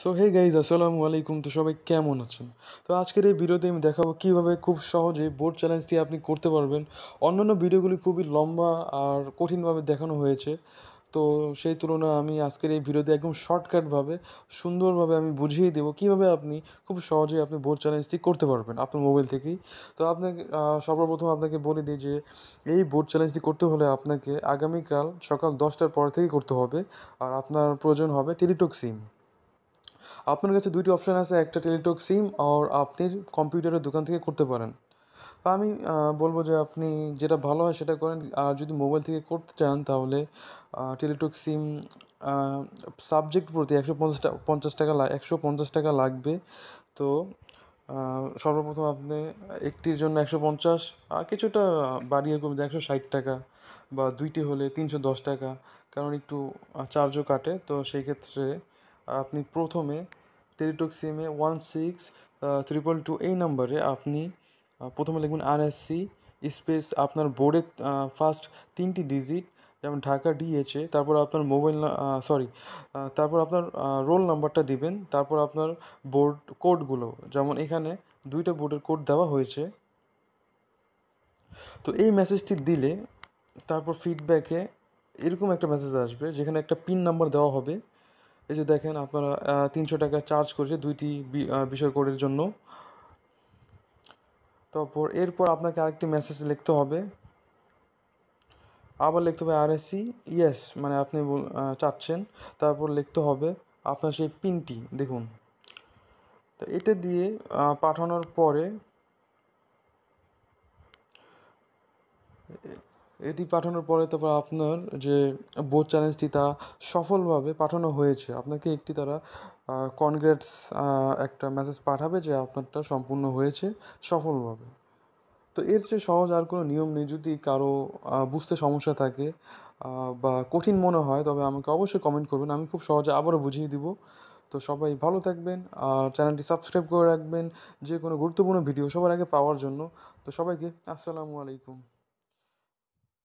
So hey guys, আসসালামু আলাইকুম। তো সবাই কেমন আছেন? তো আজকের এই ভিডিওতে আমি দেখাবো কীভাবে খুব সহজে বোর্ড চ্যালেঞ্জটি আপনি করতে পারবেন। অন্যান্য ভিডিওগুলি খুবই লম্বা আর কঠিনভাবে দেখানো হয়েছে। তো সেই তুলনায় আমি আজকের এই ভিডিওতে একদম শর্টকাটভাবে সুন্দরভাবে আমি বুঝিয়ে দেবো কীভাবে আপনি খুব সহজেই আপনি বোর্ড চ্যালেঞ্জটি করতে পারবেন আপনার মোবাইল থেকেই। তো আপনাকে সর্বপ্রথম আপনাকে বলে দিই যে এই বোর্ড চ্যালেঞ্জটি করতে হলে আপনাকে আগামীকাল সকাল 10টার পর থেকেই করতে হবে। আর আপনার প্রয়োজন হবে টেলিটক সিম। আপনার কাছে 2টি অপশন আছে, একটা টেলিটক সিম আর আপনি কম্পিউটারের দোকান থেকে করতে পারেন। তো আমি বলব যে আপনি যেটা ভালো হয় সেটা করেন। আর যদি মোবাইল থেকে করতে চান তাহলে টেলিটক সিম আ সাবজেক্ট প্রতি ১৫০ টাকা লাগবে। তো আ সর্বপ্রথম আপনি একটির জন্য ১৫০, কিছুটা বাড়িয়ে কমিয়ে ১৬০ টাকা, বা ২টি হলে ৩১০ টাকা, কারণ একটু চার্জও কাটে। তো সেই ক্ষেত্রে আপনি প্রথমে টেলিটক সিমে 16 222 এই নাম্বারে আপনি প্রথমে লিখবেন RSC স্পেস আপনার বোর্ডের ফার্স্ট 3টি ডিজিট, যেমন ঢাকা DHA, তারপর আপনার মোবাইল সরি তারপর আপনার রোল নাম্বারটা দিবেন, তারপর আপনার বোর্ড কোডগুলো, যেমন এখানে 2টা বোর্ডের কোড দেওয়া হয়েছে। তো এই মেসেজটি দিলে তারপর ফিডব্যাকে এরকম একটা মেসেজ আসবে যেখানে একটা পিন নাম্বার দেওয়া হবে। এই যে দেখেন, আপনারা ৩০০ টাকা চার্জ করেছে 2টি বিষয় কোডের জন্য। তারপর এরপর আপনাকে আরেকটি মেসেজ লিখতে হবে, আবার লিখতে হবে RSC ইয়েস, মানে আপনি চাচ্ছেন। তারপর লিখতে হবে আপনার সেই পিনটি দেখুন। তো এটা দিয়ে পাঠানোর পরে তারপর আপনার যে বোর্ড চ্যালেঞ্জটি তা সফলভাবে পাঠানো হয়েছে। আপনাকে একটি তারা কনগ্রেটস একটা মেসেজ পাঠাবে যে আপনারটা সম্পূর্ণ হয়েছে সফলভাবে। তো এর চেয়ে সহজ আর কোনো নিয়ম নেই। যদি কারো বুঝতে সমস্যা থাকে বা কঠিন মনে হয়, তবে আমাকে অবশ্যই কমেন্ট করবেন। আমি খুব সহজে আবারও বুঝিয়ে দিব। তো সবাই ভালো থাকবেন আর চ্যানেলটি সাবস্ক্রাইব করে রাখবেন যে কোনো গুরুত্বপূর্ণ ভিডিও সবার আগে পাওয়ার জন্য। তো সবাইকে আসসালামু আলাইকুম।